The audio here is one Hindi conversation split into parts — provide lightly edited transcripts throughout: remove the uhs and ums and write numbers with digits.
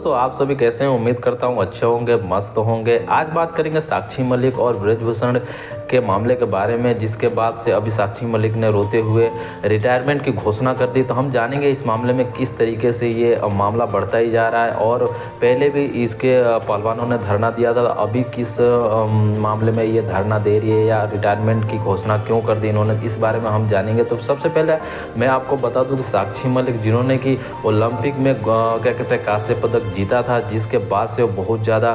दोस्तों, आप सभी कैसे हैं? उम्मीद करता हूँ अच्छे होंगे, मस्त होंगे। आज बात करेंगे साक्षी मलिक और ब्रजभूषण के मामले के बारे में, जिसके बाद से अभी साक्षी मलिक ने रोते हुए रिटायरमेंट की घोषणा कर दी। तो हम जानेंगे इस मामले में किस तरीके से ये मामला बढ़ता ही जा रहा है और पहले भी इसके पहलवानों ने धरना दिया था, अभी किस मामले में ये धरना दे रही है या रिटायरमेंट की घोषणा क्यों कर दी इन्होंने, इस बारे में हम जानेंगे। तो सबसे पहले मैं आपको बता दूं कि साक्षी मलिक, जिन्होंने कि ओलंपिक में क्या कहते हैं कांस्य पदक जीता था, जिसके बाद से वो बहुत ज़्यादा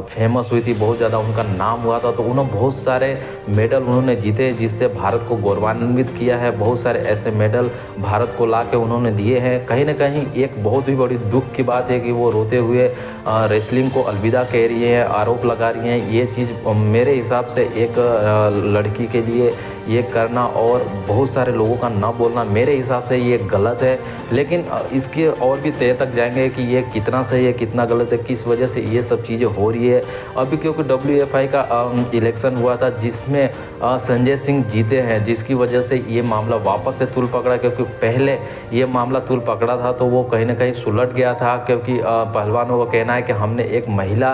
फेमस हुई थी, बहुत ज़्यादा उनका नाम हुआ था। तो उन्होंने बहुत सारे मेडल उन्होंने जीते, जिससे भारत को गौरवान्वित किया है। बहुत सारे ऐसे मेडल भारत को ला के उन्होंने दिए हैं। कहीं ना कहीं एक बहुत ही बड़ी दुख की बात है कि वो रोते हुए रेसलिंग को अलविदा कह रही है, आरोप लगा रही हैं। ये चीज़ मेरे हिसाब से एक लड़की के लिए ये करना और बहुत सारे लोगों का ना बोलना, मेरे हिसाब से ये गलत है। लेकिन इसके और भी तय तक जाएंगे कि ये कितना सही है, कितना गलत है, किस वजह से ये सब चीज़ें हो रही है। अभी क्योंकि WFI का इलेक्शन हुआ था, जिसमें संजय सिंह जीते हैं, जिसकी वजह से ये मामला वापस से तूल पकड़ा। क्योंकि पहले ये मामला तूल पकड़ा था तो वो कहीं ना कहीं सुलझ गया था, क्योंकि पहलवानों का कहना है कि हमने एक महिला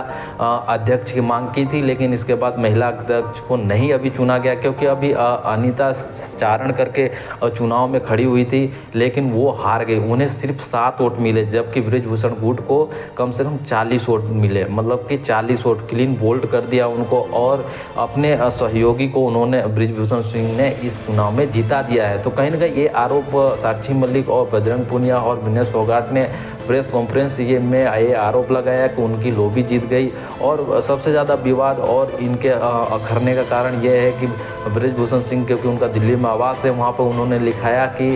अध्यक्ष की मांग की थी, लेकिन इसके बाद महिला अध्यक्ष को नहीं अभी चुना गया। क्योंकि अभी अनीता चारण करके चुनाव में खड़ी हुई थी, लेकिन वो हार गई। उन्हें सिर्फ 7 वोट मिले, जबकि ब्रजभूषण गुट को कम से कम 40 वोट मिले, मतलब कि 40 वोट क्लीन बोल्ड कर दिया उनको। और अपने सहयोगी को उन्होंने, ब्रजभूषण सिंह ने, इस चुनाव में जिता दिया है। तो कहीं ना कहीं ये आरोप साक्षी मलिक और बजरंग पुनिया और विनेश फोगाट ने प्रेस कॉन्फ्रेंस में ये आरोप लगाया कि उनकी लॉबी जीत गई। और सबसे ज़्यादा विवाद और इनके अखरने का कारण ये है कि ब्रजभूषण सिंह, क्योंकि उनका दिल्ली में आवास है, वहाँ पर उन्होंने लिखाया कि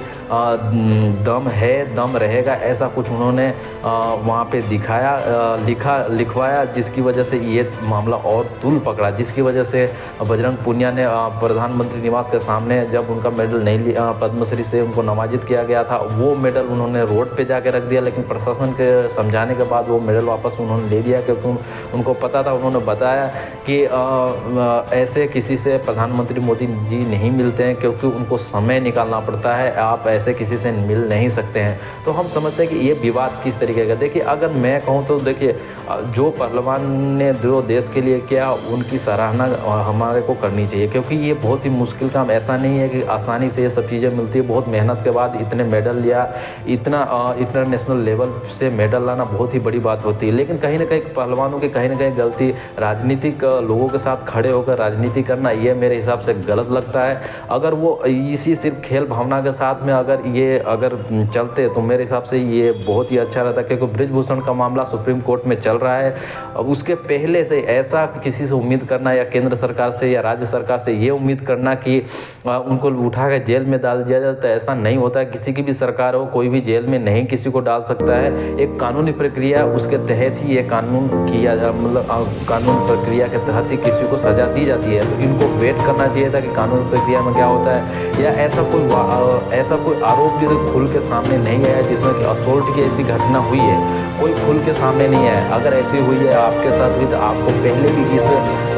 दम है, दम रहेगा, ऐसा कुछ उन्होंने वहाँ पे दिखाया, लिखवाया, जिसकी वजह से ये मामला और तूल पकड़ा। जिसकी वजह से बजरंग पुनिया ने प्रधानमंत्री निवास के सामने, जब उनका मेडल नहीं लिया, पद्मश्री से उनको नवाजित किया गया था, वो मेडल उन्होंने रोड पे जाके रख दिया। लेकिन प्रशासन के समझाने के बाद वो मेडल वापस उन्होंने ले लिया, क्योंकि उनको पता था, उन्होंने बताया कि ऐसे किसी से प्रधानमंत्री मोदी जी नहीं मिलते हैं, क्योंकि उनको समय निकालना पड़ता है, आप ऐसे किसी से मिल नहीं सकते हैं। तो हम समझते हैं कि ये विवाद किस तरीके का। देखिए, अगर मैं कहूँ तो देखिए, जो पहलवान ने जो देश के लिए किया, उनकी सराहना हमारे को करनी चाहिए, क्योंकि ये बहुत ही मुश्किल काम, ऐसा नहीं है कि आसानी से ये सब चीज़ें मिलती है। बहुत मेहनत के बाद इतने मेडल लिया, इतना इंटरनेशनल लेवल से मेडल लाना बहुत ही बड़ी बात होती है। लेकिन कहीं ना कहीं पहलवानों की कहीं ना कहीं गलती, राजनीतिक लोगों के साथ खड़े होकर राजनीति करना, ये मेरे हिसाब से गलत लगता है। अगर वो इसी सिर्फ खेल भावना के साथ में अगर चलते, तो मेरे हिसाब से ये बहुत ही अच्छा रहता। क्योंकि ब्रजभूषण का मामला सुप्रीम कोर्ट में चल रहा है। उसके पहले से ऐसा किसी से उम्मीद करना, या केंद्र सरकार से या राज्य सरकार से ये उम्मीद करना कि उनको उठा कर जेल में डाल दिया जाए, तो ऐसा नहीं होता है। किसी की भी सरकार हो, कोई भी जेल में नहीं किसी को डाल सकता है। एक कानूनी प्रक्रिया, उसके तहत ही ये कानून किया, मतलब कानून प्रक्रिया के तहत ही किसी को सजा दी जाती है। तो इनको वेट करना चाहिए था कि कानूनी प्रक्रिया में क्या होता है। या ऐसा कोई आरोप भी खुल के सामने नहीं आया, जिसमें कि असोल्ट की ऐसी घटना हुई है, कोई खुल के सामने नहीं आया। अगर ऐसी हुई है आपके साथ हुई, तो आपको पहले भी इस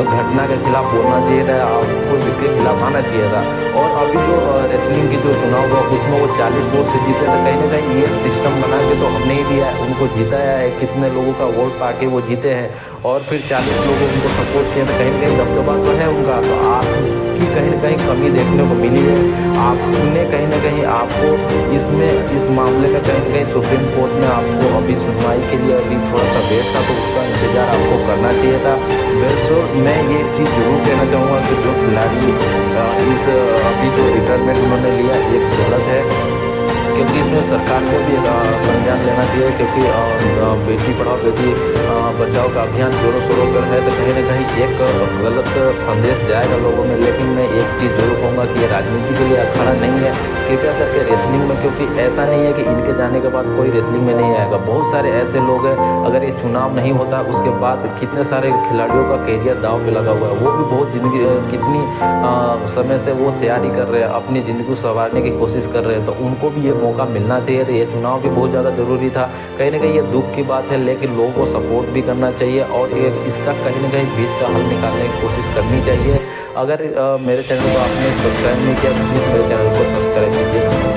घटना के खिलाफ बोलना चाहिए था, आपको इसके खिलाफ आना चाहिए था। और अभी जो रेसलिंग की जो चुनाव हुआ, उसमें वो 40 वोट से जीते, तो कहीं ना कहीं ये सिस्टम बना के तो हमने ही दिया है, उनको जिताया है। कितने लोगों का वोट पाके वो जीते हैं, और फिर 40 लोगों उनको सपोर्ट किया, तो कहीं ना कहीं दबदबा तो है उनका। तो आपकी कहीं ना कहीं कमी देखने को मिली है। आपने कहीं ना कहीं, आपको इस मामले में कहीं ना कहीं सुप्रीम कोर्ट में आपको अभी सुनवाई के लिए अभी थोड़ा सा वेट था, तो उसका इंतज़ार आपको करना चाहिए था। वैसे मैं ये चीज़ जरूर कहना चाहूँगा कि जो खिलाड़ी इस अभी जो रिटायरमेंट उन्होंने लिया, एक गलत है, क्योंकि इसमें सरकार को भी संज्ञान लेना चाहिए। क्योंकि बेटी पढ़ाओ बेटी बचाओ का अभियान जोरों शोरों पर है, तो कहीं ना कहीं एक गलत संदेश जाएगा लोगों में। लेकिन मैं एक चीज़ जरूर कहूँगा कि ये राजनीति के लिए अखाड़ा नहीं है, कृपया करके रेसलिंग में, क्योंकि ऐसा नहीं है कि इनके जाने के बाद कोई रेसलिंग में नहीं आएगा। बहुत सारे ऐसे लोग हैं, अगर ये चुनाव नहीं होता, उसके बाद कितने सारे खिलाड़ियों का कैरियर दांव पे लगा हुआ है। वो भी बहुत कितनी समय से वो तैयारी कर रहे हैं, अपनी ज़िंदगी को संवारने की कोशिश कर रहे हैं, तो उनको भी ये मौका मिलना चाहिए। तो ये चुनाव भी बहुत ज़्यादा ज़रूरी था। कहीं ना कहीं ये दुख की बात है, लेकिन लोगों को सपोर्ट भी करना चाहिए, और ये इसका कहीं ना कहीं बीच का हल निकालने की कोशिश करनी चाहिए। अगर मेरे चैनल को आपने सब्सक्राइब नहीं किया, तो प्लीज़ मेरे चैनल को सब्सक्राइब कीजिए।